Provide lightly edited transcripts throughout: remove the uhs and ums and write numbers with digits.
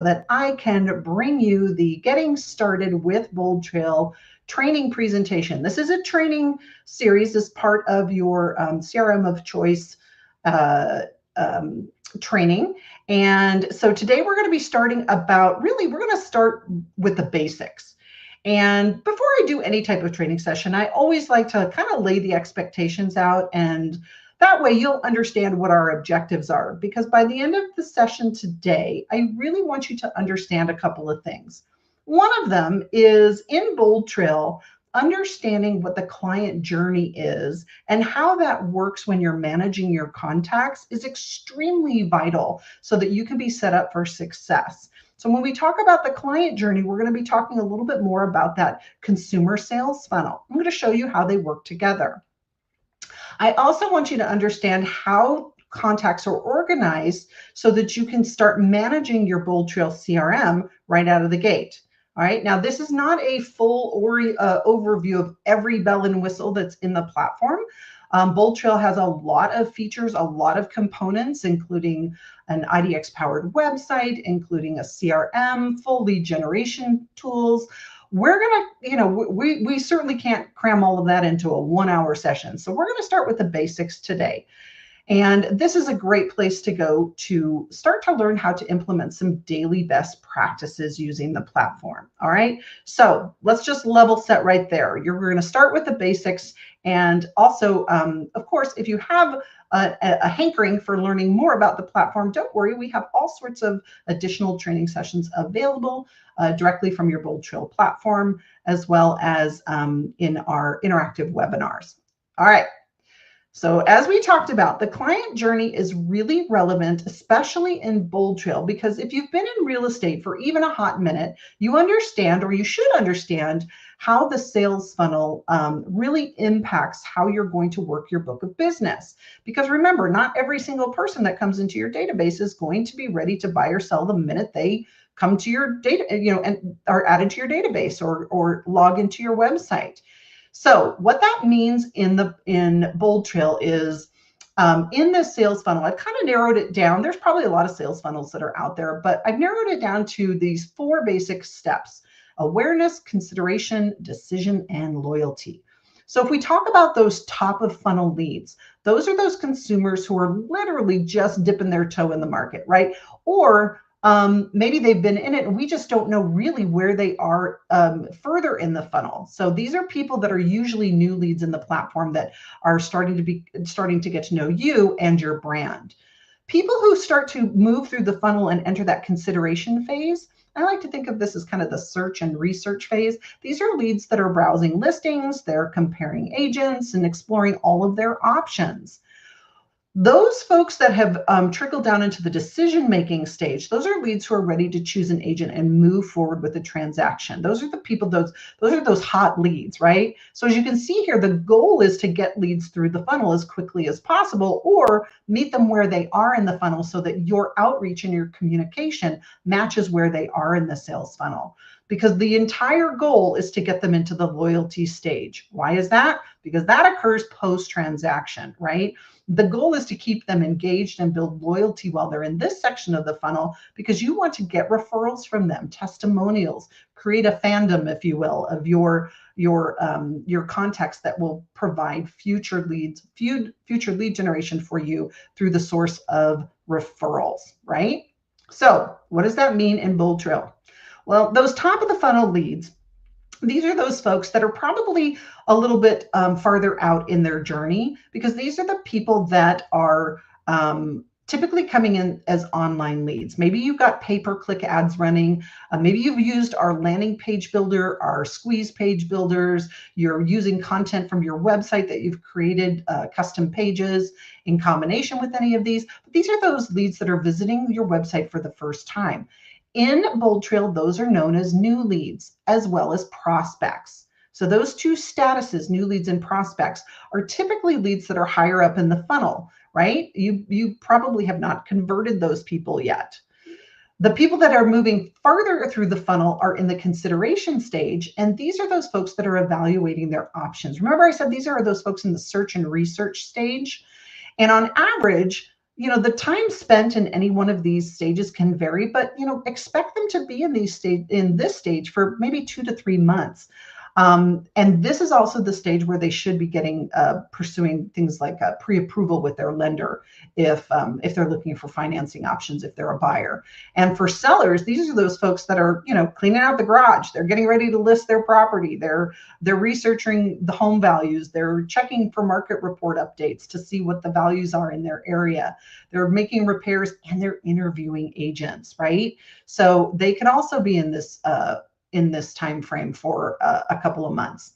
that I can bring you the Getting Started with BoldTrail training presentation. This is a training series as part of your CRM of choice uh, um, training. And so today we're going to be starting about, really, we're going to start with the basics. And before I do any type of training session, I always like to kind of lay the expectations out, and that way you'll understand what our objectives are. Because by the end of the session today, I really want you to understand a couple of things. One of them is in BoldTrail, understanding what the client journey is and how that works when you're managing your contacts is extremely vital so that you can be set up for success. So when we talk about the client journey, we're going to be talking a little bit more about that consumer sales funnel. I'm going to show you how they work together. I also want you to understand how contacts are organized so that you can start managing your BoldTrail CRM right out of the gate. All right, now this is not a full overview of every bell and whistle that's in the platform. BoldTrail has a lot of features, a lot of components, including an IDX-powered website, including a CRM, full lead generation tools. We're going to, we certainly can't cram all of that into a 1-hour session. So we're going to start with the basics today. And this is a great place to go to start to learn how to implement some daily best practices using the platform. All right. So let's just level set right there. You're going to start with the basics. And also, of course, if you have a hankering for learning more about the platform, don't worry. We have all sorts of additional training sessions available directly from your BoldTrail platform, as well as in our interactive webinars. All right. So as we talked about, the client journey is really relevant, especially in BoldTrail, because if you've been in real estate for even a hot minute, you understand, or you should understand, how the sales funnel really impacts how you're going to work your book of business. Because remember, not every single person that comes into your database is going to be ready to buy or sell the minute they come to your data, and are added to your database or log into your website. So what that means in BoldTrail is in this sales funnel, I've kind of narrowed it down. There's probably a lot of sales funnels that are out there, but I've narrowed it down to these 4 basic steps: awareness, consideration, decision, and loyalty. So if we talk about those top of funnel leads, those are those consumers who are literally just dipping their toe in the market, right? Or maybe they've been in it and we just don't know really where they are further in the funnel. So these are people that are usually new leads in the platform that are starting to get to know you and your brand. People who start to move through the funnel and enter that consideration phase, I like to think of this as kind of the search and research phase. These are leads that are browsing listings, they're comparing agents and exploring all of their options. Those folks that have trickled down into the decision-making stage, those are leads who are ready to choose an agent and move forward with the transaction. Those are the people, those are those hot leads, right? So as you can see here, the goal is to get leads through the funnel as quickly as possible, or meet them where they are in the funnel so that your outreach and your communication matches where they are in the sales funnel. Because the entire goal is to get them into the loyalty stage. Why is that? Because that occurs post-transaction, right? The goal is to keep them engaged and build loyalty while they're in this section of the funnel, because you want to get referrals from them, testimonials, create a fandom, if you will, of your contacts that will provide future lead generation for you through the source of referrals, right? So what does that mean in BoldTrail? Well, those top of the funnel leads, these are those folks that are probably a little bit farther out in their journey, because these are the people that are typically coming in as online leads. Maybe you've got pay-per-click ads running. Maybe you've used our landing page builder, our squeeze page builders. You're using content from your website that you've created, custom pages in combination with any of these. But these are those leads that are visiting your website for the first time. In BoldTrail, those are known as new leads as well as prospects. So those two statuses, new leads and prospects, are typically leads that are higher up in the funnel, right? You probably have not converted those people yet. The people that are moving farther through the funnel are in the consideration stage, and these are those folks that are evaluating their options. Remember I said these are those folks in the search and research stage, and on average, the time spent in any one of these stages can vary, but expect them to be in this stage for maybe 2 to 3 months. And this is also the stage where they should be getting pursuing things like pre-approval with their lender if they're looking for financing options, if they're a buyer. And for sellers, these are those folks that are cleaning out the garage. They're getting ready to list their property. They're researching the home values. They're checking for market report updates to see what the values are in their area. They're making repairs, and they're interviewing agents, right? So they can also be in this time frame for a couple of months.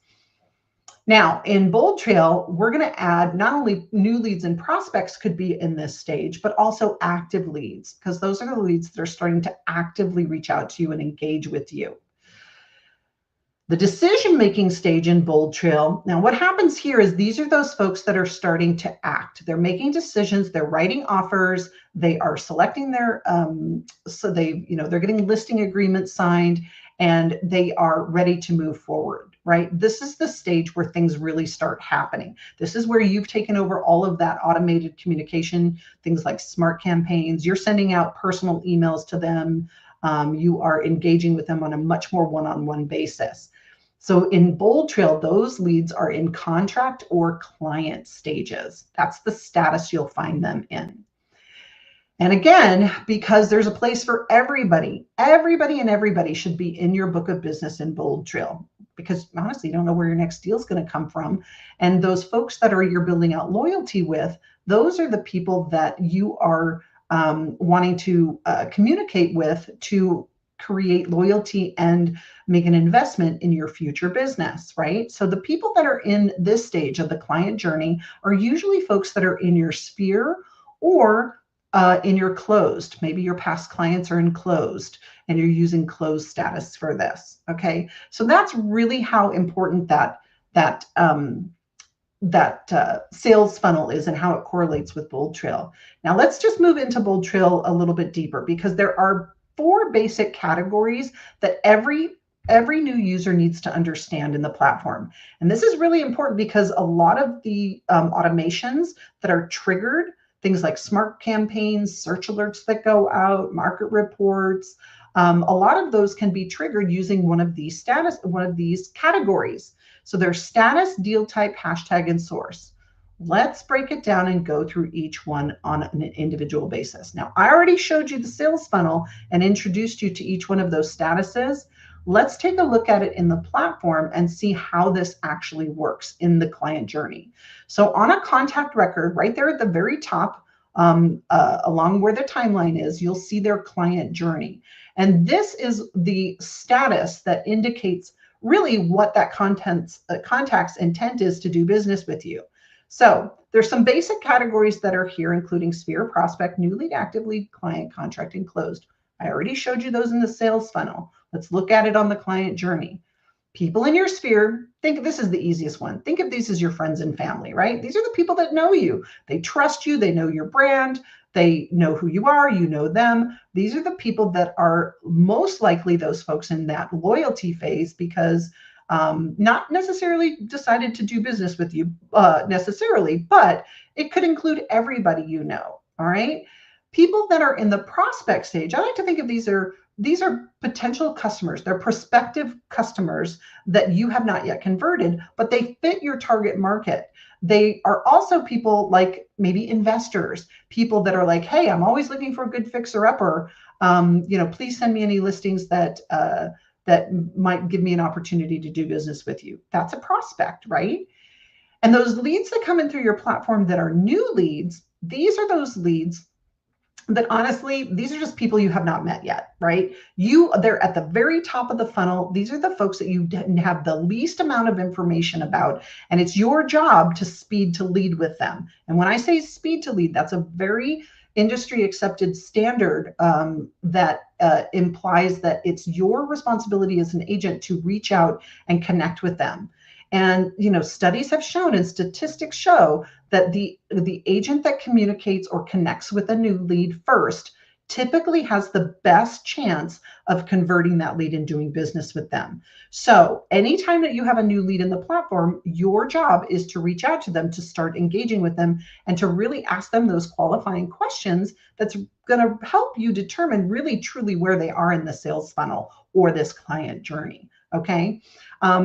Now, in BoldTrail, we're going to add not only new leads and prospects could be in this stage, but also active leads, because those are the leads that are starting to actively reach out to you and engage with you. The decision-making stage in BoldTrail, now what happens here is these are those folks that are starting to act. They're making decisions, they're writing offers, they are selecting their, they're getting listing agreements signed, and they are ready to move forward, right? This is the stage where things really start happening. This is where you've taken over all of that automated communication, things like smart campaigns. You're sending out personal emails to them. You are engaging with them on a much more one-on-one basis. So in BoldTrail, those leads are in contract or client stages. That's the status you'll find them in. And again, because there's a place for everybody and everybody should be in your book of business in BoldTrail, because honestly, you don't know where your next deal is going to come from. And those folks that you're building out loyalty with, those are the people that you are wanting to communicate with to create loyalty and make an investment in your future business, right? So the people that are in this stage of the client journey are usually folks that are in your sphere or in your closed. Maybe your past clients are in closed and you're using closed status for this, okay? So that's really how important that sales funnel is and how it correlates with BoldTrail. Now let's just move into BoldTrail a little bit deeper, because there are 4 basic categories that every new user needs to understand in the platform. And this is really important because a lot of the automations that are triggered, things like smart campaigns, search alerts that go out, market reports, a lot of those can be triggered using one of these categories. So there's status, deal type, hashtag, and source. Let's break it down and go through each one on an individual basis. Now, I already showed you the sales funnel and introduced you to each one of those statuses. Let's take a look at it in the platform and see how this actually works in the client journey. So on a contact record, right there at the very top, along where the timeline is, you'll see their client journey. And this is the status that indicates really what that contact's intent is to do business with you. So there's some basic categories that are here, including sphere, prospect, new lead, active lead, client, contract, and closed. I already showed you those in the sales funnel. Let's look at it on the client journey. People in your sphere, this is the easiest one. Think of these as your friends and family, right? These are the people that know you. They trust you. They know your brand. They know who you are. You know them. These are the people that are most likely those folks in that loyalty phase, because not necessarily decided to do business with you necessarily, but it could include everybody you know, all right? People that are in the prospect stage, I like to think of these are potential customers. They're prospective customers that you have not yet converted, but they fit your target market. They are also people like maybe investors, people that are like, hey, I'm always looking for a good fixer-upper. Please send me any listings that might give me an opportunity to do business with you. That's a prospect, right? And those leads that come in through your platform that are new leads, these are those leads that honestly, these are just people you have not met yet, right? They're at the very top of the funnel. These are the folks that you have the least amount of information about, and it's your job to speed to lead with them. And when I say speed to lead, that's a very industry accepted standard that implies that it's your responsibility as an agent to reach out and connect with them. And studies have shown and statistics show that the agent that communicates or connects with a new lead first typically has the best chance of converting that lead and doing business with them. So anytime that you have a new lead in the platform, your job is to reach out to them, to start engaging with them, and to really ask them those qualifying questions that's going to help you determine really truly where they are in the sales funnel or this client journey. Okay.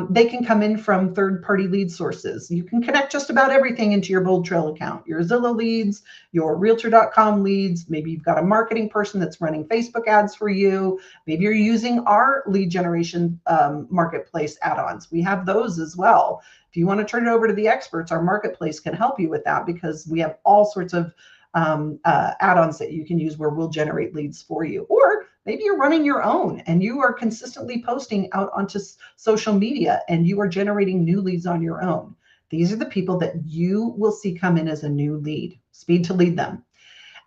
They can come in from third-party lead sources. You can connect just about everything into your BoldTrail account, your Zillow leads, your Realtor.com leads. Maybe you've got a marketing person that's running Facebook ads for you. Maybe you're using our lead generation marketplace add-ons. We have those as well. If you want to turn it over to the experts, our marketplace can help you with that, because we have all sorts of add-ons that you can use where we'll generate leads for you. Or maybe you're running your own and you are consistently posting out onto social media and you are generating new leads on your own. These are the people that you will see come in as a new lead. Speed to lead them.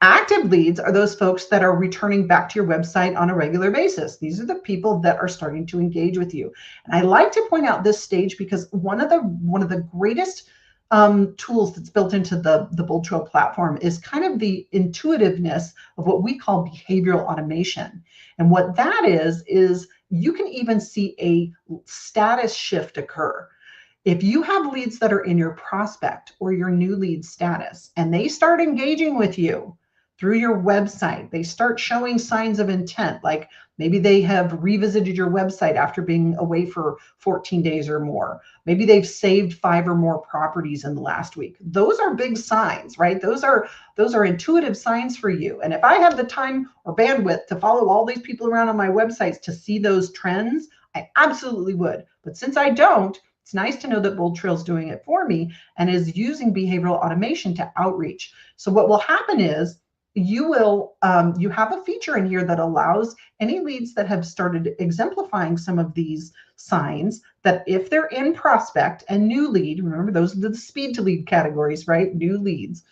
Active leads are those folks that are returning back to your website on a regular basis. These are the people that are starting to engage with you. And I like to point out this stage because one of the greatest tools that's built into the BoldTrail platform is kind of the intuitiveness of what we call behavioral automation. And what that is you can even see a status shift occur. If you have leads that are in your prospect or your new lead status, and they start engaging with you through your website, they start showing signs of intent, like maybe they have revisited your website after being away for 14 days or more. Maybe they've saved 5 or more properties in the last week. Those are big signs, right? Those are intuitive signs for you. And if I have the time or bandwidth to follow all these people around on my websites to see those trends, I absolutely would. But since I don't, it's nice to know that BoldTrail is doing it for me and is using behavioral automation to outreach. So what will happen is you have a feature in here that allows any leads that have started exemplifying some of these signs, that if they're in prospect and new lead, remember those are the speed to lead categories, right? New leads.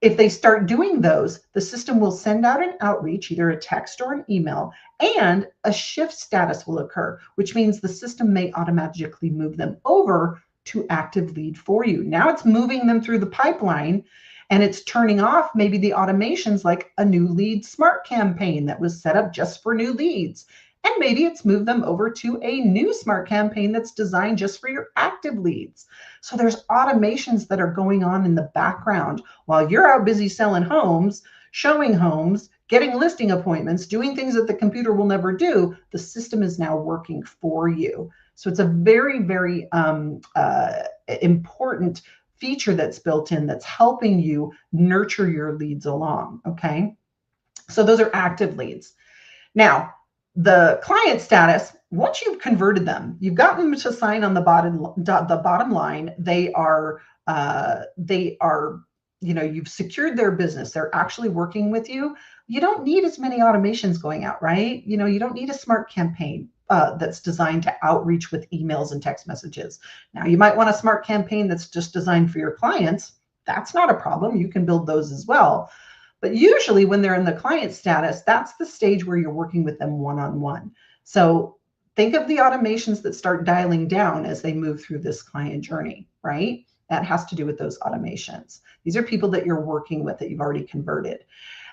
If they start doing those, the system will send out an outreach, either a text or an email, and a shift status will occur, which means the system may automatically move them over to active lead for you. Now it's moving them through the pipeline, and it's turning off maybe the automations like a new lead smart campaign that was set up just for new leads. And maybe it's moved them over to a new smart campaign that's designed just for your active leads. So there's automations that are going on in the background while you're out busy selling homes, showing homes, getting listing appointments, doing things that the computer will never do. The system is now working for you. So it's a very, very important feature that's built in that's helping you nurture your leads along, okay? So those are active leads. Now, the client status, once you've converted them, you've gotten them to sign on the bottom line, they are, you've secured their business. They're actually working with you. You don't need as many automations going out, right? You don't need a smart campaign that's designed to outreach with emails and text messages. Now, you might want a smart campaign that's just designed for your clients. That's not a problem. You can build those as well. But usually when they're in the client status, that's the stage where you're working with them one-on-one. So think of the automations that start dialing down as they move through this client journey, right? That has to do with those automations. These are people that you're working with that you've already converted.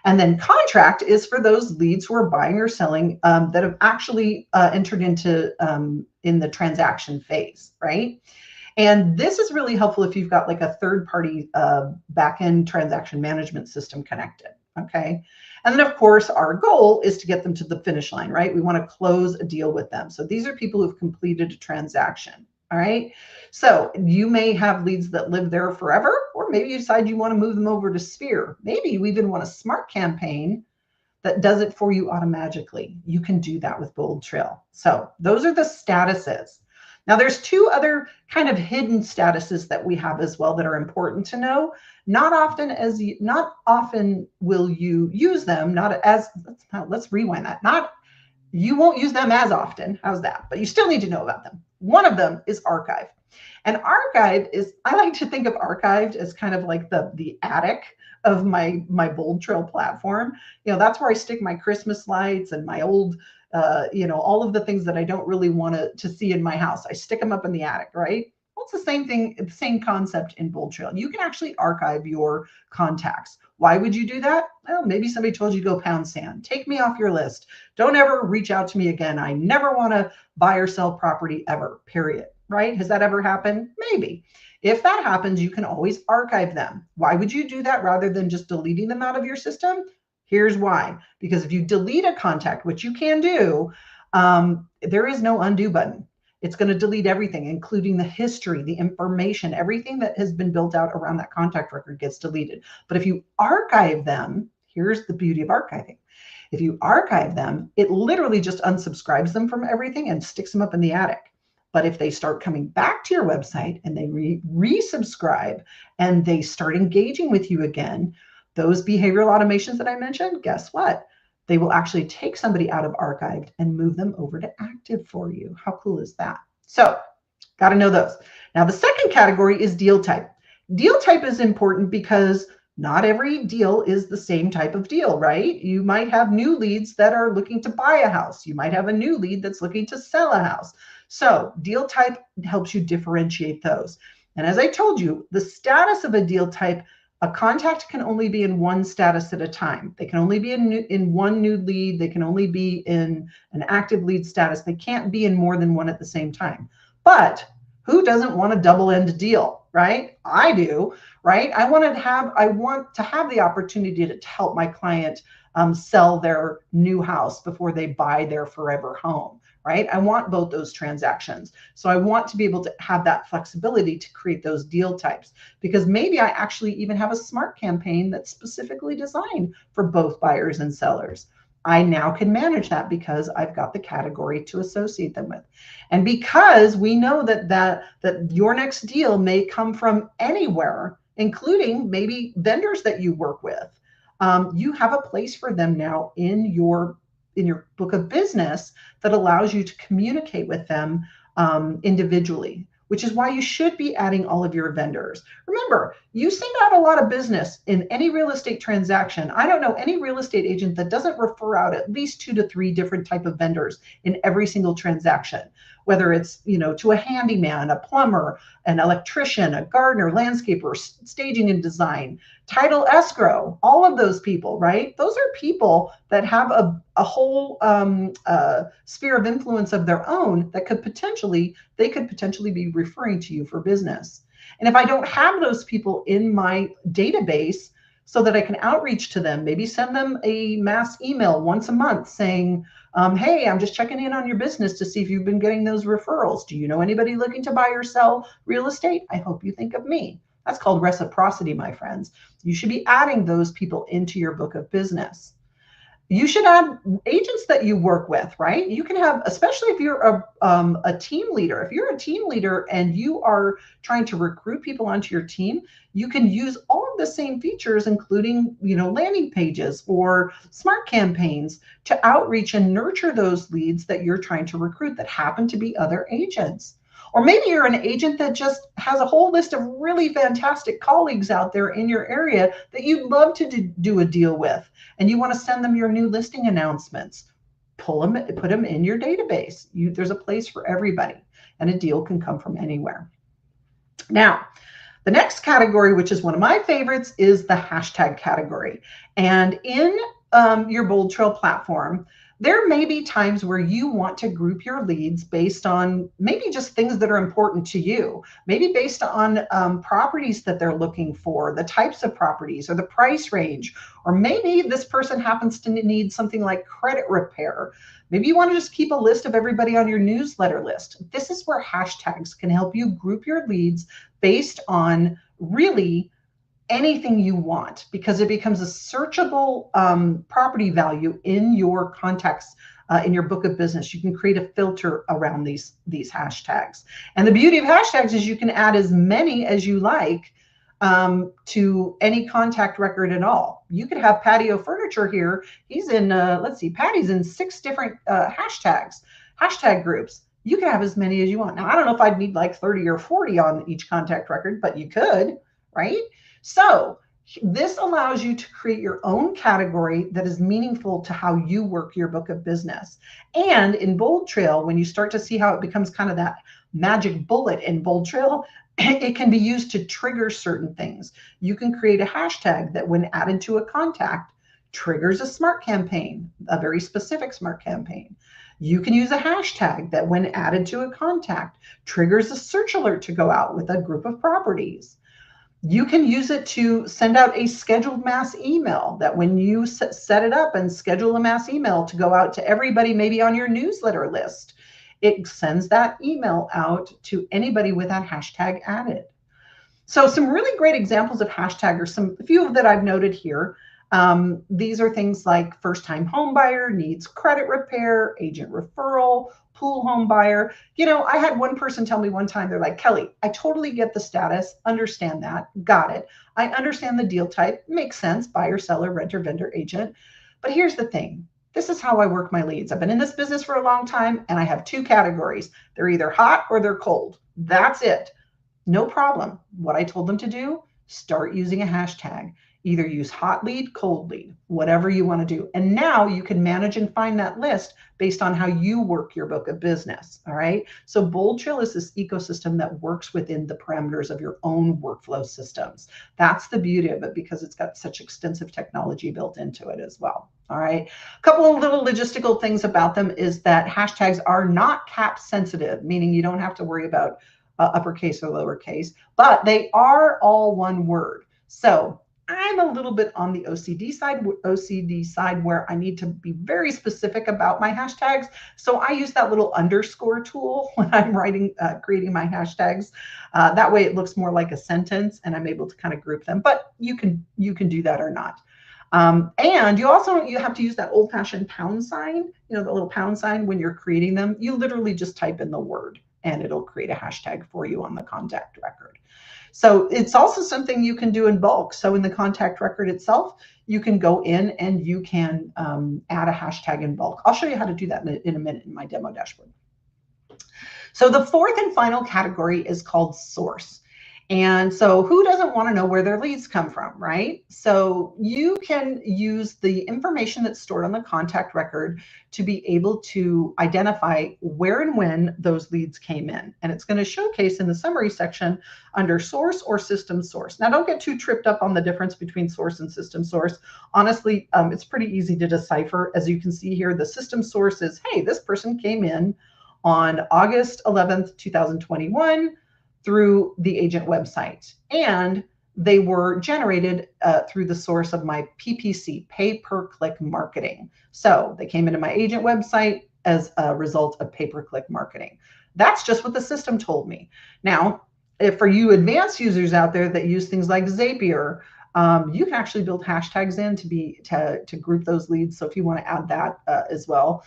And then contract is for those leads who are buying or selling that have actually entered into in the transaction phase, right? And this is really helpful if you've got like a third-party back-end transaction management system connected, okay? And then, of course, our goal is to get them to the finish line, right? We want to close a deal with them. So these are people who've completed a transaction, all right? So you may have leads that live there forever, or maybe you decide you want to move them over to Sphere. Maybe you even want a smart campaign that does it for you automatically. You can do that with BoldTrail. So those are the statuses. Now, there's 2 other kind of hidden statuses that we have as well that are important to know. Not often will you use them. Let's rewind that. You won't use them as often. How's that? But you still need to know about them. One of them is archive. And archive is, I like to think of archived as kind of like the attic of my BoldTrail platform. That's where I stick my Christmas lights and my old all of the things that I don't really want to see in my house. I stick them up in the attic, right? Well, it's the same thing, the same concept in BoldTrail. You can actually archive your contacts. Why would you do that? Well, maybe somebody told you to go pound sand. Take me off your list. Don't ever reach out to me again. I never want to buy or sell property ever, period. Right? Has that ever happened? Maybe. If that happens, you can always archive them. Why would you do that rather than just deleting them out of your system? Here's why. Because if you delete a contact, which you can do, there is no undo button. It's going to delete everything, including the history, the information, everything that has been built out around that contact record gets deleted. But if you archive them, here's the beauty of archiving. If you archive them, it literally just unsubscribes them from everything and sticks them up in the attic. But if they start coming back to your website and they resubscribe and they start engaging with you again, those behavioral automations that I mentioned, guess what? They will actually take somebody out of archived and move them over to active for you. How cool is that? So, got to know those. Now, the second category is deal type. Deal type is important because not every deal is the same type of deal, right? You might have new leads that are looking to buy a house. You might have a new lead that's looking to sell a house. So deal type helps you differentiate those. And as I told you, the status of a deal type, a contact can only be in one status at a time. They can only be in one new lead. They can only be in an active lead status. They can't be in more than one at the same time. But who doesn't want a double-end deal, right? I do, right? I want to have the opportunity to help my client sell their new house before they buy their forever home, right? I want both those transactions. So I want to be able to have that flexibility to create those deal types, because maybe I actually even have a smart campaign that's specifically designed for both buyers and sellers. I now can manage that because I've got the category to associate them with. And because we know that your next deal may come from anywhere, including maybe vendors that you work with, you have a place for them now in your book of business that allows you to communicate with them individually, which is why you should be adding all of your vendors. Remember, you send out a lot of business in any real estate transaction. I don't know any real estate agent that doesn't refer out at least 2 to 3 different type of vendors in every single transaction, whether it's, to a handyman, a plumber, an electrician, a gardener, landscaper, staging and design, title escrow, all of those people, right? Those are people that have a whole sphere of influence of their own that could potentially be referring to you for business. And if I don't have those people in my database so that I can outreach to them, maybe send them a mass email once a month saying, hey, I'm just checking in on your business to see if you've been getting those referrals. Do you know anybody looking to buy or sell real estate? I hope you think of me. That's called reciprocity, my friends. You should be adding those people into your book of business. You should add agents that you work with, right? You can have, especially if you're a team leader. If you're a team leader and you are trying to recruit people onto your team, you can use all of the same features, including, landing pages or smart campaigns to outreach and nurture those leads that you're trying to recruit that happen to be other agents. Or maybe you're an agent that just has a whole list of really fantastic colleagues out there in your area that you'd love to do a deal with, and you want to send them your new listing announcements. Put them in your database. There's a place for everybody, and a deal can come from anywhere. Now, the next category, which is one of my favorites, is the hashtag category. And in your BoldTrail platform, there may be times where you want to group your leads based on maybe just things that are important to you, maybe based on properties that they're looking for, the types of properties or the price range, or maybe this person happens to need something like credit repair. Maybe you want to just keep a list of everybody on your newsletter list. This is where hashtags can help you group your leads based on really anything you want, because it becomes a searchable property value in your contacts, in your book of business. You can create a filter around these hashtags. And the beauty of hashtags is you can add as many as you like to any contact record at all. You could have Patio Furniture here. He's in, Patty's in 6 different hashtag groups. You can have as many as you want. Now, I don't know if I'd need like 30 or 40 on each contact record, but you could, right? So this allows you to create your own category that is meaningful to how you work your book of business. And in BoldTrail, when you start to see how it becomes kind of that magic bullet in BoldTrail, it can be used to trigger certain things. You can create a hashtag that when added to a contact triggers a smart campaign, a very specific smart campaign. You can use a hashtag that when added to a contact triggers a search alert to go out with a group of properties. You can use it to send out a scheduled mass email that when you set it up and schedule a mass email to go out to everybody, maybe on your newsletter list, it sends that email out to anybody with that hashtag added. So some really great examples of hashtag are a few that I've noted here. These are things like first-time home buyer, needs credit repair, agent referral, pool home buyer. You know, I had one person tell me one time, they're like, Kelly, I totally get the status, understand that, got it. I understand the deal type, makes sense, buyer, seller, renter, vendor, agent. But here's the thing. This is how I work my leads. I've been in this business for a long time, and I have two categories. They're either hot or they're cold. That's it. No problem. What I told them to do, start using a hashtag. Either use hot lead, cold lead, whatever you want to do. And now you can manage and find that list based on how you work your book of business. All right. So BoldTrail is this ecosystem that works within the parameters of your own workflow systems. That's the beauty of it, because it's got such extensive technology built into it as well. All right. A couple of little logistical things about them is that hashtags are not cap sensitive, meaning you don't have to worry about uppercase or lowercase, but they are all one word. So I'm a little bit on the OCD side where I need to be very specific about my hashtags. So I use that little underscore tool when I'm creating my hashtags. That way it looks more like a sentence and I'm able to kind of group them, but you can do that or not. And you have to use that old-fashioned pound sign, the little pound sign when you're creating them. You literally just type in the word and it'll create a hashtag for you on the contact record. So it's also something you can do in bulk. So in the contact record itself, you can go in and you can add a hashtag in bulk. I'll show you how to do that in a minute in my demo dashboard. So the fourth and final category is called source. And so who doesn't want to know where their leads come from, right? So you can use the information that's stored on the contact record to be able to identify where and when those leads came in. And it's going to showcase in the summary section under source or system source. Now, don't get too tripped up on the difference between source and system source. Honestly, it's pretty easy to decipher. As you can see here, the system source is, hey, this person came in on August 11th, 2021, through the agent website, and they were generated through the source of my PPC, pay-per-click marketing. So they came into my agent website as a result of pay-per-click marketing. That's just what the system told me. Now, if for you advanced users out there that use things like Zapier, you can actually build hashtags in to group those leads. So if you want to add that as well,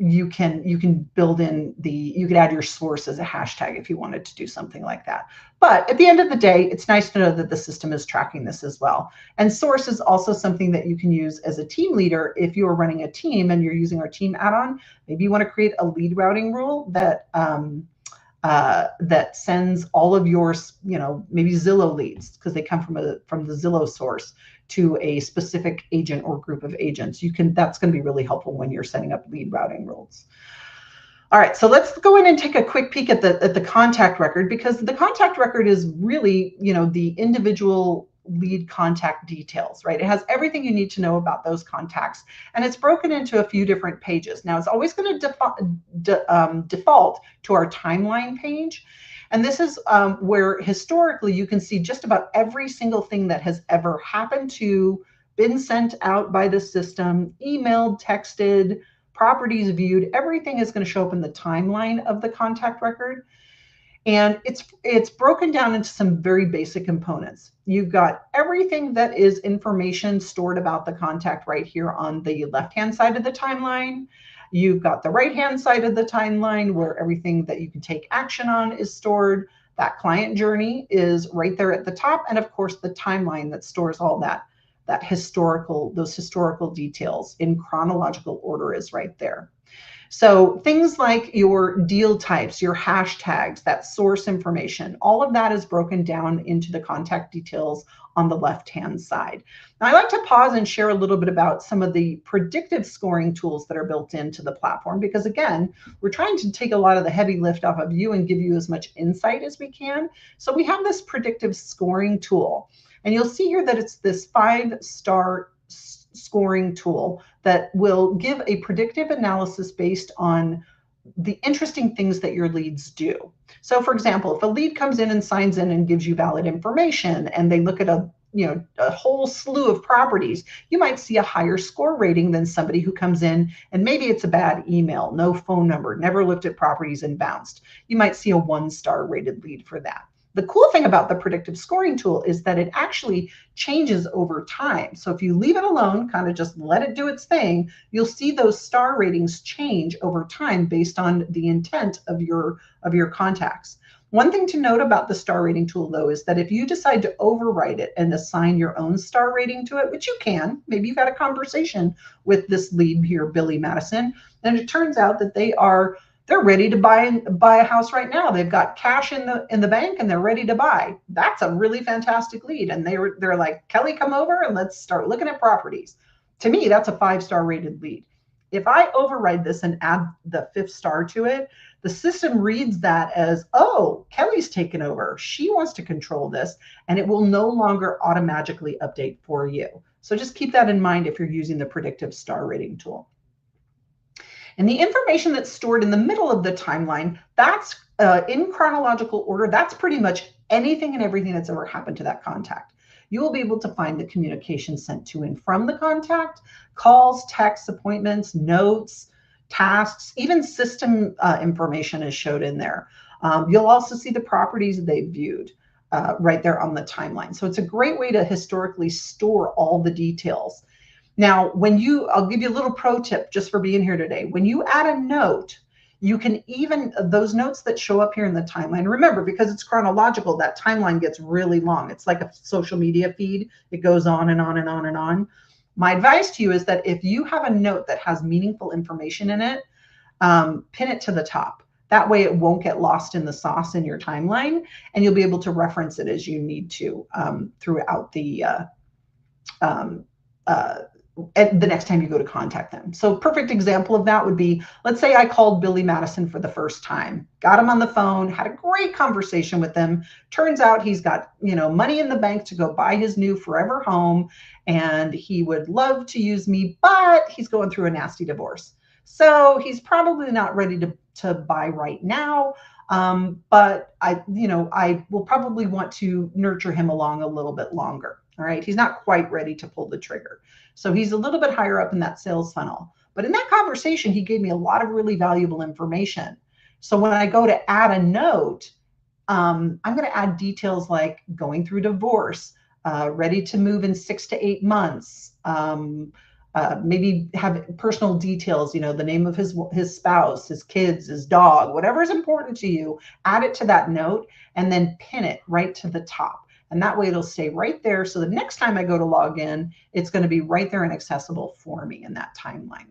you can build in you could add your source as a hashtag if you wanted to do something like that. But at the end of the day, it's nice to know that the system is tracking this as well. And source is also something that you can use as a team leader if you are running a team and you're using our team add-on. Maybe you want to create a lead routing rule that that sends all of your, maybe Zillow leads, because they come from the Zillow source, to a specific agent or group of agents. That's going to be really helpful when you're setting up lead routing rules. All right, so let's go in and take a quick peek at the contact record, because the contact record is really, the individual lead contact details, right? It has everything you need to know about those contacts, and it's broken into a few different pages. Now, it's always going to default to our timeline page. And this is where historically you can see just about every single thing that has ever happened to, been sent out by the system, emailed, texted, properties viewed. Everything is going to show up in the timeline of the contact record. And it's broken down into some very basic components. You've got everything that is information stored about the contact right here on the left-hand side of the timeline. You've got the right-hand side of the timeline where everything that you can take action on is stored. That client journey is right there at the top. And of course, the timeline that stores all those historical details in chronological order is right there. So things like your deal types, your hashtags, that source information, all of that is broken down into the contact details on the left-hand side. Now, I like to pause and share a little bit about some of the predictive scoring tools that are built into the platform, because again, we're trying to take a lot of the heavy lift off of you and give you as much insight as we can. So we have this predictive scoring tool, and you'll see here that it's this 5-star scoring tool that will give a predictive analysis based on the interesting things that your leads do. So for example, if a lead comes in and signs in and gives you valid information and they look at a whole slew of properties, you might see a higher score rating than somebody who comes in and maybe it's a bad email, no phone number, never looked at properties and bounced. You might see a 1-star rated lead for that. The cool thing about the predictive scoring tool is that it actually changes over time. So if you leave it alone, kind of just let it do its thing, you'll see those star ratings change over time based on the intent of your contacts. One thing to note about the star rating tool, though, is that if you decide to override it and assign your own star rating to it, which you can, maybe you've had a conversation with this lead here, Billy Madison, and it turns out that they're ready to buy a house right now. They've got cash in the bank and they're ready to buy. That's a really fantastic lead. And they're like, Kelly, come over and let's start looking at properties. To me, that's a 5-star rated lead. If I override this and add the 5th star to it, the system reads that as, oh, Kelly's taken over. She wants to control this, and it will no longer automatically update for you. So just keep that in mind if you're using the predictive star rating tool. And the information that's stored in the middle of the timeline, that's in chronological order. That's pretty much anything and everything that's ever happened to that contact. You will be able to find the communication sent to and from the contact, calls, texts, appointments, notes, tasks, even system information is showed in there. You'll also see the properties they viewed right there on the timeline. So it's a great way to historically store all the details. Now, I'll give you a little pro tip just for being here today. When you add a note, you can even, those notes that show up here in the timeline, remember, because it's chronological, that timeline gets really long. It's like a social media feed. It goes on and on and on and on. My advice to you is that if you have a note that has meaningful information in it, pin it to the top. That way it won't get lost in the sauce in your timeline, and you'll be able to reference it as you need to throughout the next time you go to contact them. So perfect example of that would be, let's say I called Billy Madison for the first time, got him on the phone, had a great conversation with him. Turns out he's got, money in the bank to go buy his new forever home, and he would love to use me, but he's going through a nasty divorce. So he's probably not ready to buy right now. But I will probably want to nurture him along a little bit longer. All right. He's not quite ready to pull the trigger. So he's a little bit higher up in that sales funnel. But in that conversation, he gave me a lot of really valuable information. So when I go to add a note, I'm going to add details like going through divorce, ready to move in 6 to 8 months, maybe have personal details, the name of his spouse, his kids, his dog, whatever is important to you, add it to that note and then pin it right to the top. And that way it'll stay right there. So the next time I go to log in, it's going to be right there and accessible for me in that timeline.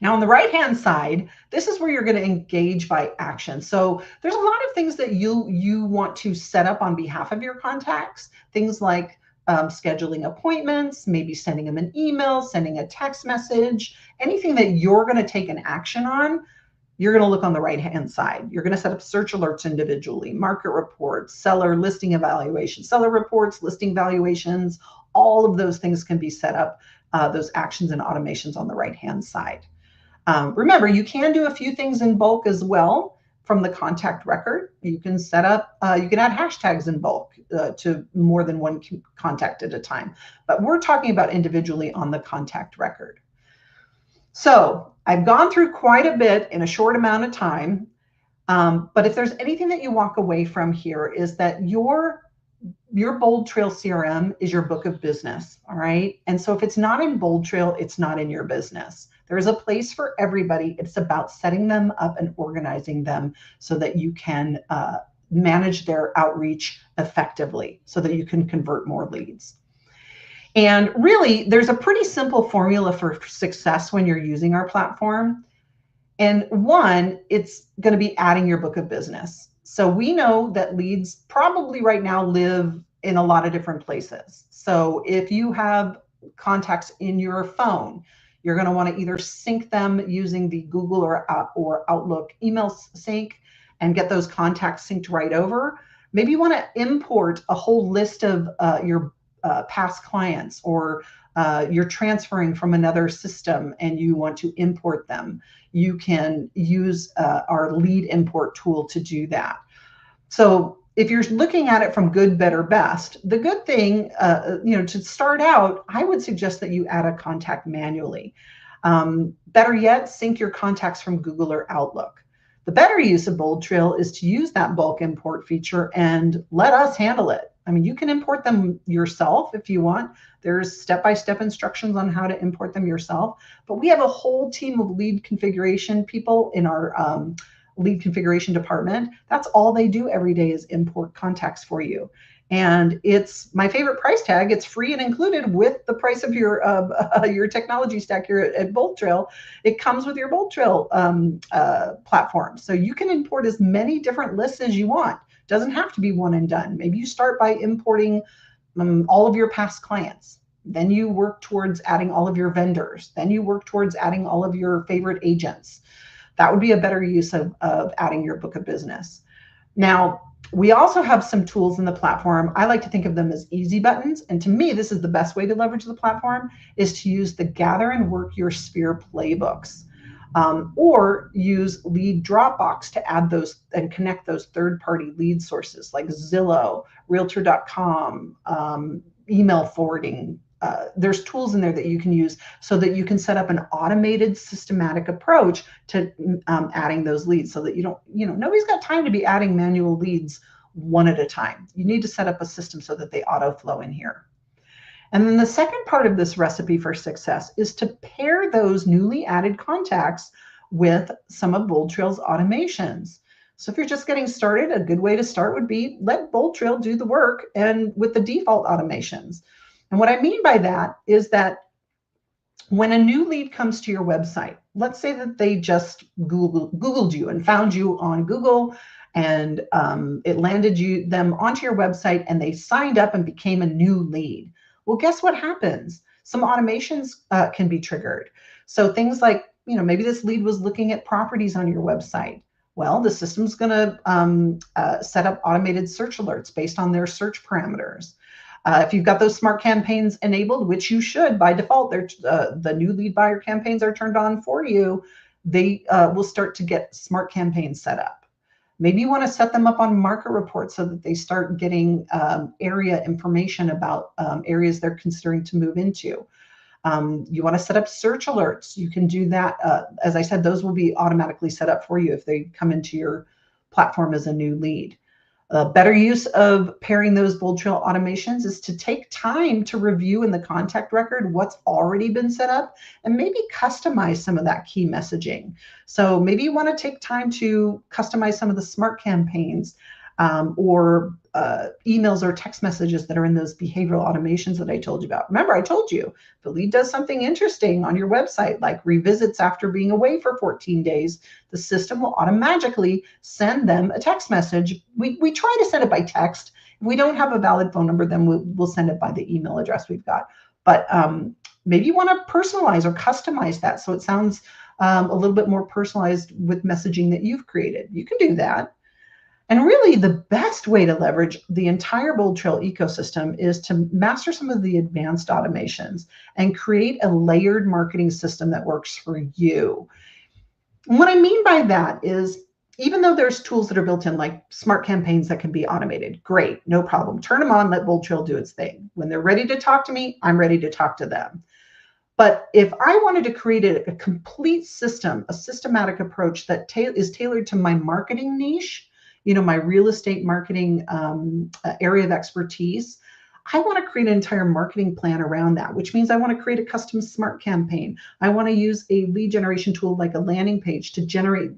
Now on the right-hand side, this is where you're going to engage by action. So there's a lot of things that you want to set up on behalf of your contacts, things like scheduling appointments, maybe sending them an email, sending a text message, anything that you're going to take an action on. You're going to look on the right-hand side. You're going to set up search alerts individually, market reports, seller listing evaluation, seller reports, listing valuations. All of those things can be set up, those actions and automations on the right-hand side. Remember, you can do a few things in bulk as well from the contact record. You can set up, you can add hashtags in bulk to more than one contact at a time. But we're talking about individually on the contact record. So I've gone through quite a bit in a short amount of time, but if there's anything that you walk away from here is that your BoldTrail CRM is your book of business, all right? And so if it's not in BoldTrail, it's not in your business. There is a place for everybody. It's about setting them up and organizing them so that you can manage their outreach effectively so that you can convert more leads. And really, there's a pretty simple formula for success when you're using our platform. And one, it's going to be adding your book of business. So we know that leads probably right now live in a lot of different places. So if you have contacts in your phone, you're going to want to either sync them using the Google or Outlook email sync and get those contacts synced right over. Maybe you want to import a whole list of your past clients, or you're transferring from another system and you want to import them. You can use our lead import tool to do that. So if you're looking at it from good, better, best, the good thing, to start out, I would suggest that you add a contact manually. Better yet, sync your contacts from Google or Outlook. The better use of BoldTrail is to use that bulk import feature and let us handle it. I mean, you can import them yourself if you want. There's step-by-step instructions on how to import them yourself. But we have a whole team of lead configuration people in our lead configuration department. That's all they do every day is import contacts for you. And it's my favorite price tag. It's free and included with the price of your technology stack here at BoldTrail. It comes with your BoldTrail platform. So you can import as many different lists as you want. Doesn't have to be one and done. Maybe you start by importing all of your past clients. Then you work towards adding all of your vendors. Then you work towards adding all of your favorite agents. That would be a better use of adding your book of business. Now, we also have some tools in the platform. I like to think of them as easy buttons. And to me, this is the best way to leverage the platform, is to use the Gather and Work Your Sphere playbooks, or use Lead Dropbox to add those and connect those third-party lead sources like Zillow, Realtor.com, email forwarding. There's tools in there that you can use so that you can set up an automated, systematic approach to adding those leads, so that you don't, nobody's got time to be adding manual leads one at a time. You need to set up a system so that they auto flow in here. And then the second part of this recipe for success is to pair those newly added contacts with some of BoldTrail's automations. So if you're just getting started, a good way to start would be let BoldTrail do the work and with the default automations. And what I mean by that is that when a new lead comes to your website, let's say that they just Googled you and found you on Google, and it landed them onto your website and they signed up and became a new lead. Well, guess what happens? Some automations can be triggered. So things like, maybe this lead was looking at properties on your website. Well, the system's going to set up automated search alerts based on their search parameters. If you've got those smart campaigns enabled, which you should by default, the new lead buyer campaigns are turned on for you, they will start to get smart campaigns set up. Maybe you want to set them up on market reports so that they start getting area information about areas they're considering to move into. You want to set up search alerts. You can do that. As I said, those will be automatically set up for you if they come into your platform as a new lead. A better use of pairing those BoldTrail automations is to take time to review in the contact record what's already been set up and maybe customize some of that key messaging. So maybe you want to take time to customize some of the smart campaigns or emails or text messages that are in those behavioral automations that I told you about. Remember, I told you, if the lead does something interesting on your website, like revisits after being away for 14 days, the system will automatically send them a text message. We try to send it by text. If we don't have a valid phone number, then we'll send it by the email address we've got. But maybe you want to personalize or customize that so it sounds a little bit more personalized with messaging that you've created. You can do that. And really, the best way to leverage the entire BoldTrail ecosystem is to master some of the advanced automations and create a layered marketing system that works for you. And what I mean by that is, even though there's tools that are built in, like smart campaigns that can be automated, great, no problem. Turn them on, let BoldTrail do its thing. When they're ready to talk to me, I'm ready to talk to them. But if I wanted to create a complete system, a systematic approach that is tailored to my marketing niche, my real estate marketing area of expertise, I want to create an entire marketing plan around that, which means I want to create a custom smart campaign. I want to use a lead generation tool like a landing page to generate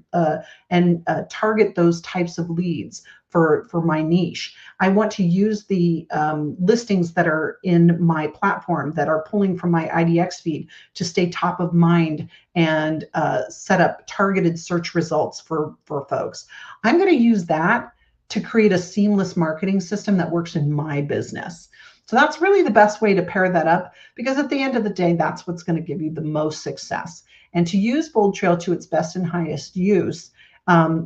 and target those types of leads for my niche. I want to use the listings that are in my platform that are pulling from my IDX feed to stay top of mind and set up targeted search results for folks. I'm going to use that to create a seamless marketing system that works in my business. So that's really the best way to pair that up, because at the end of the day, that's what's going to give you the most success. And to use BoldTrail to its best and highest use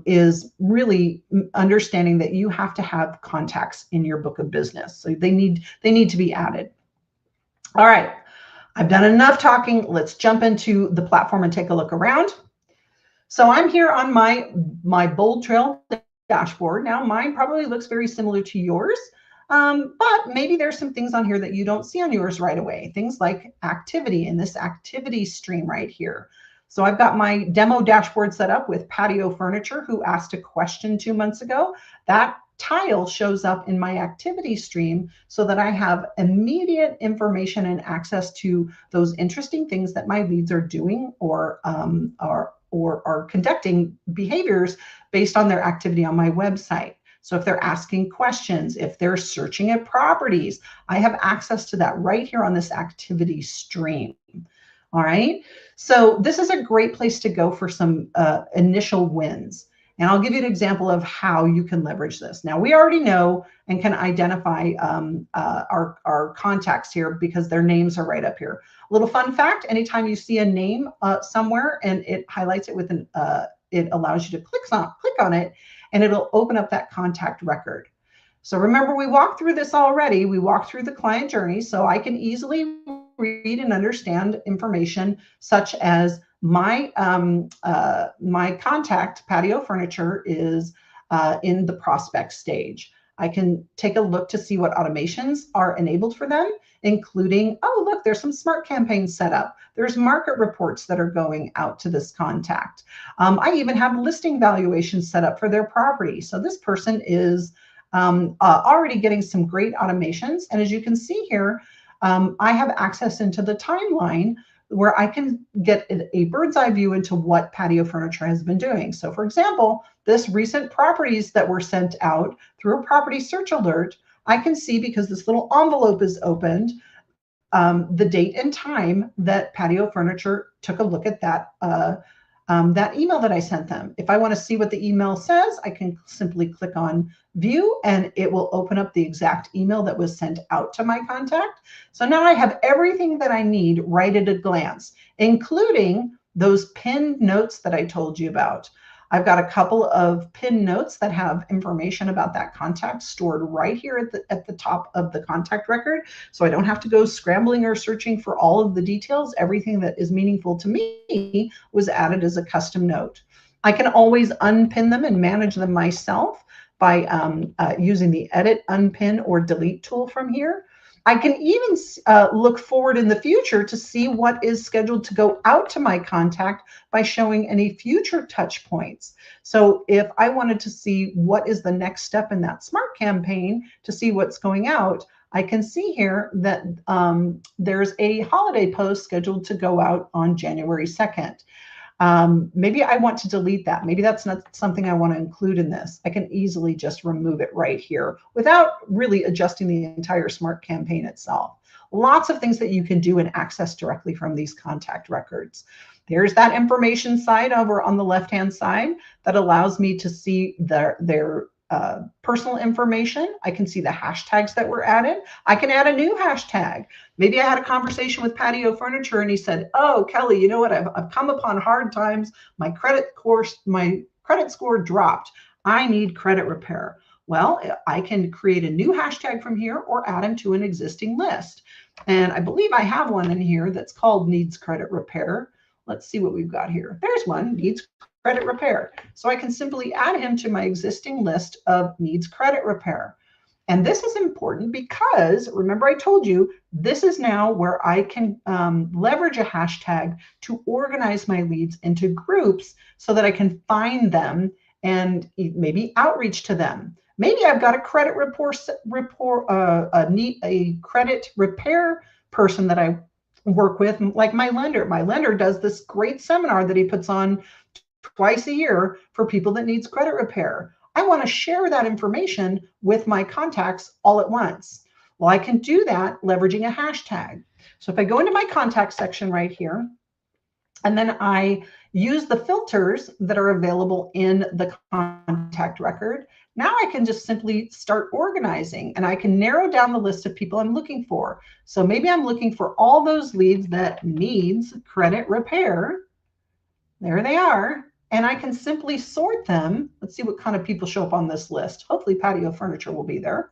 is really understanding that you have to have contacts in your book of business. So they need to be added. All right, I've done enough talking. Let's jump into the platform and take a look around. So I'm here on my BoldTrail dashboard. Now mine probably looks very similar to yours, but maybe there's some things on here that you don't see on yours right away. Things like activity in this activity stream right here. So I've got my demo dashboard set up with Patio Furniture, who asked a question 2 months ago. That tile shows up in my activity stream so that I have immediate information and access to those interesting things that my leads are doing or are conducting behaviors based on their activity on my website. So if they're asking questions, if they're searching at properties, I have access to that right here on this activity stream. All right, so this is a great place to go for some initial wins. And I'll give you an example of how you can leverage this. Now, we already know and can identify our contacts here because their names are right up here. A little fun fact, anytime you see a name somewhere and it highlights it with an, it allows you to click on it, and it'll open up that contact record. So remember, we walked through this already. We walked through the client journey, so I can easily read and understand information such as my contact, Patio Furniture, is in the prospect stage. I can take a look to see what automations are enabled for them, including, oh, look, there's some smart campaigns set up. There's market reports that are going out to this contact. I even have listing valuations set up for their property. So this person is already getting some great automations. And as you can see here, I have access into the timeline where I can get a bird's eye view into what Patio Furniture has been doing. So for example, this recent properties that were sent out through a property search alert, I can see, because this little envelope is opened, the date and time that Patio Furniture took a look at that email that I sent them. If I want to see what the email says, I can simply click on view and it will open up the exact email that was sent out to my contact. So now I have everything that I need right at a glance, including those pinned notes that I told you about. I've got a couple of pinned notes that have information about that contact stored right here at the top of the contact record. So I don't have to go scrambling or searching for all of the details. Everything that is meaningful to me was added as a custom note. I can always unpin them and manage them myself by using the edit, unpin, or delete tool from here. I can even look forward in the future to see what is scheduled to go out to my contact by showing any future touch points. So if I wanted to see what is the next step in that smart campaign to see what's going out, I can see here that there's a holiday post scheduled to go out on January 2nd. Maybe I want to delete that. Maybe that's not something I want to include in this. I can easily just remove it right here without really adjusting the entire smart campaign itself. Lots of things that you can do and access directly from these contact records. There's that information side over on the left-hand side that allows me to see their personal information. I can see the hashtags that were added. I can add a new hashtag. Maybe I had a conversation with Patio Furniture and he said, oh, Kelly, you know what? I've come upon hard times. My credit score dropped. I need credit repair. Well, I can create a new hashtag from here or add them to an existing list. And I believe I have one in here that's called needs credit repair. Let's see what we've got here. There's one, needs credit repair. So I can simply add him to my existing list of needs credit repair. And this is important because, remember I told you, this is now where I can leverage a hashtag to organize my leads into groups so that I can find them and maybe outreach to them. Maybe I've got a credit a credit repair person that I work with, like my lender. My lender does this great seminar that he puts on twice a year for people that needs credit repair. I want to share that information with my contacts all at once. Well, I can do that leveraging a hashtag. So if I go into my contact section right here, and then I use the filters that are available in the contact record, now I can just simply start organizing, and I can narrow down the list of people I'm looking for. So maybe I'm looking for all those leads that needs credit repair. There they are. And I can simply sort them. Let's see what kind of people show up on this list. Hopefully patio furniture will be there.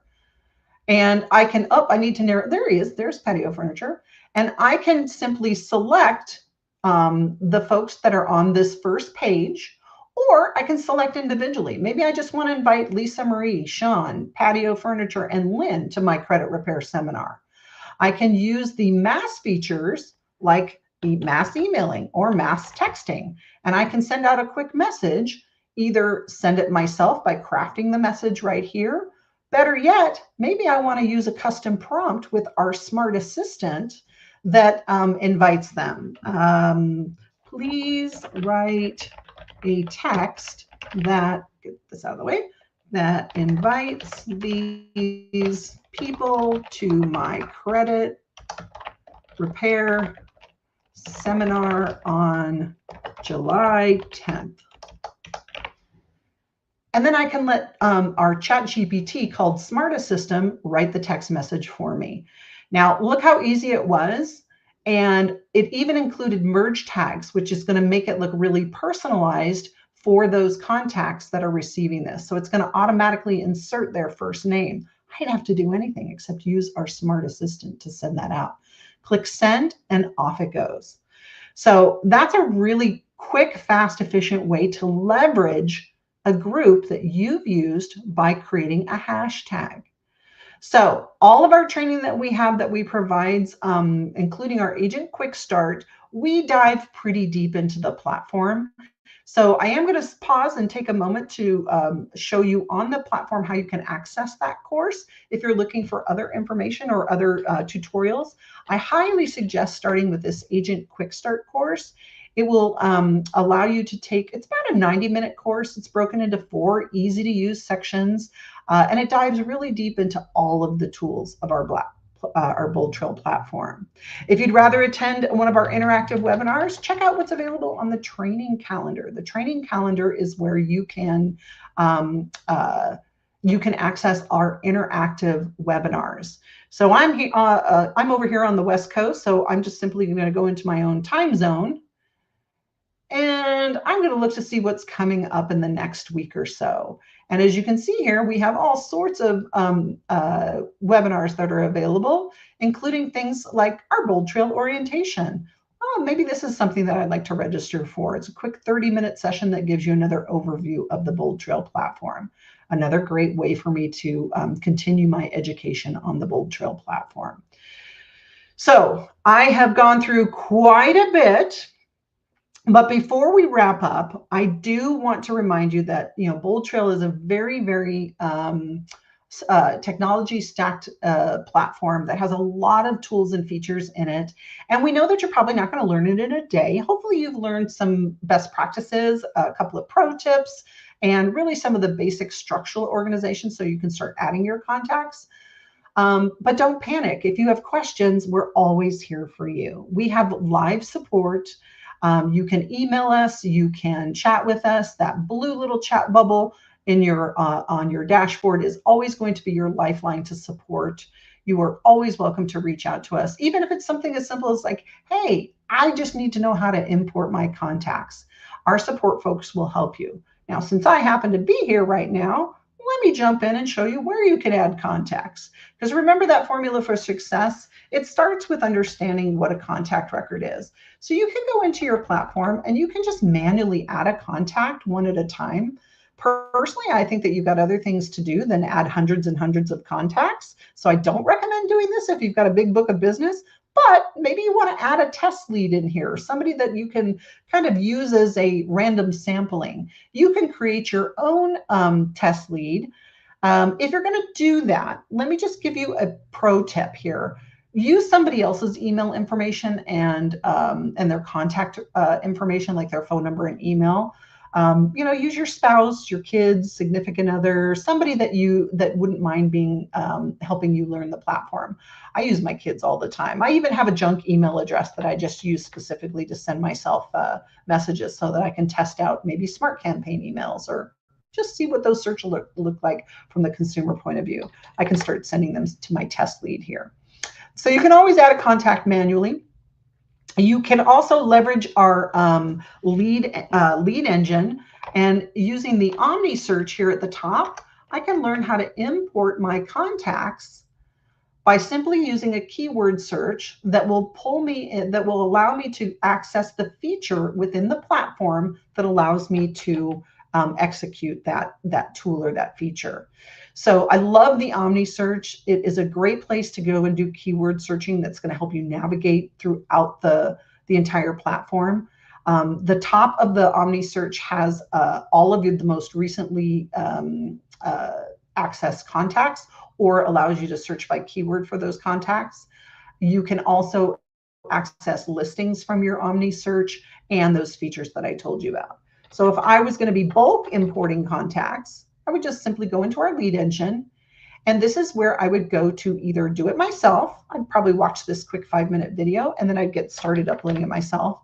And I can, I need to narrow, there he is, there's patio furniture. And I can simply select the folks that are on this first page, or I can select individually. Maybe I just want to invite Lisa Marie, Sean, patio furniture, and Lynn to my credit repair seminar. I can use the mass features like the mass emailing or mass texting, and I can send out a quick message, either send it myself by crafting the message right here. Better yet, maybe I want to use a custom prompt with our smart assistant that invites them. Please write a text that, get this out of the way, that invites these people to my credit repair seminar on July 10th. And then I can let our ChatGPT called Smart Assistant write the text message for me. Now, look how easy it was. And it even included merge tags, which is going to make it look really personalized for those contacts that are receiving this. So it's going to automatically insert their first name. I didn't have to do anything except use our Smart Assistant to send that out. Click send, and off it goes. So that's a really quick, fast, efficient way to leverage a group that you've used by creating a hashtag. So all of our training that we have that we provide, including our Agent Quick Start, we dive pretty deep into the platform. So I am going to pause and take a moment to show you on the platform how you can access that course. If you're looking for other information or other tutorials, I highly suggest starting with this Agent Quick Start course. It will allow you to take, it's about a 90-minute course. It's broken into 4 easy-to-use sections, and it dives really deep into all of the tools of our BoldTrail platform. If you'd rather attend one of our interactive webinars, check out what's available on the training calendar. The training calendar is where you can access our interactive webinars. So I'm over here on the West Coast, so I'm just simply going to go into my own time zone. And I'm going to look to see what's coming up in the next week or so. And as you can see here, we have all sorts of webinars that are available, including things like our BoldTrail orientation. Oh, maybe this is something that I'd like to register for. It's a quick 30-minute session that gives you another overview of the BoldTrail platform. Another great way for me to continue my education on the BoldTrail platform. So I have gone through quite a bit. But before we wrap up, I do want to remind you that BoldTrail is a very, very technology stacked platform that has a lot of tools and features in it. And we know that you're probably not going to learn it in a day. Hopefully you've learned some best practices, a couple of pro tips, and really some of the basic structural organization so you can start adding your contacts. But don't panic. If you have questions, we're always here for you. We have live support. You can email us, you can chat with us. That blue little chat bubble in your on your dashboard is always going to be your lifeline to support. You are always welcome to reach out to us, even if it's something as simple as like, hey, I just need to know how to import my contacts. Our support folks will help you. Now, since I happen to be here right now, let me jump in and show you where you can add contacts. Because remember that formula for success, it starts with understanding what a contact record is. So you can go into your platform and you can just manually add a contact one at a time. Personally, I think that you've got other things to do than add hundreds and hundreds of contacts. So I don't recommend doing this if you've got a big book of business, but maybe you want to add a test lead in here, somebody that you can kind of use as a random sampling. You can create your own test lead. If you're going to do that, let me just give you a pro tip here. Use somebody else's email information and their contact information, like their phone number and email. Use your spouse, your kids, significant other, somebody that wouldn't mind being helping you learn the platform. I use my kids all the time. I even have a junk email address that I just use specifically to send myself messages so that I can test out maybe smart campaign emails or just see what those search look like from the consumer point of view. I can start sending them to my test lead here. So you can always add a contact manually. You can also leverage our lead engine, and using the OmniSearch here at the top, I can learn how to import my contacts by simply using a keyword search that will pull me in, that will allow me to access the feature within the platform that allows me to execute that tool or that feature. So I love the OmniSearch. It is a great place to go and do keyword searching that's going to help you navigate throughout the entire platform. The top of the OmniSearch has all of the most recently accessed contacts, or allows you to search by keyword for those contacts. You can also access listings from your OmniSearch and those features that I told you about. So if I was going to be bulk importing contacts, I would just simply go into our lead engine. And this is where I would go to either do it myself. I'd probably watch this quick 5-minute video and then I'd get started uploading it myself.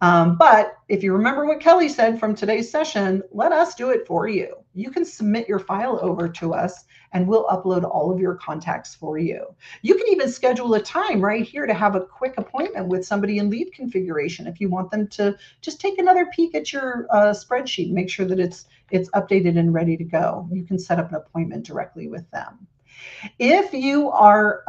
But if you remember what Kelly said from today's session, let us do it for you. You can submit your file over to us and we'll upload all of your contacts for you. You can even schedule a time right here to have a quick appointment with somebody in lead configuration if you want them to just take another peek at your spreadsheet, make sure that it's updated and ready to go. You can set up an appointment directly with them. If you are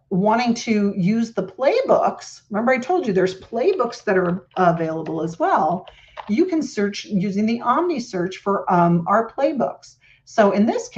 wanting to use the playbooks, remember I told you there's playbooks that are available as well. You can search using the OmniSearch for our playbooks. So in this case,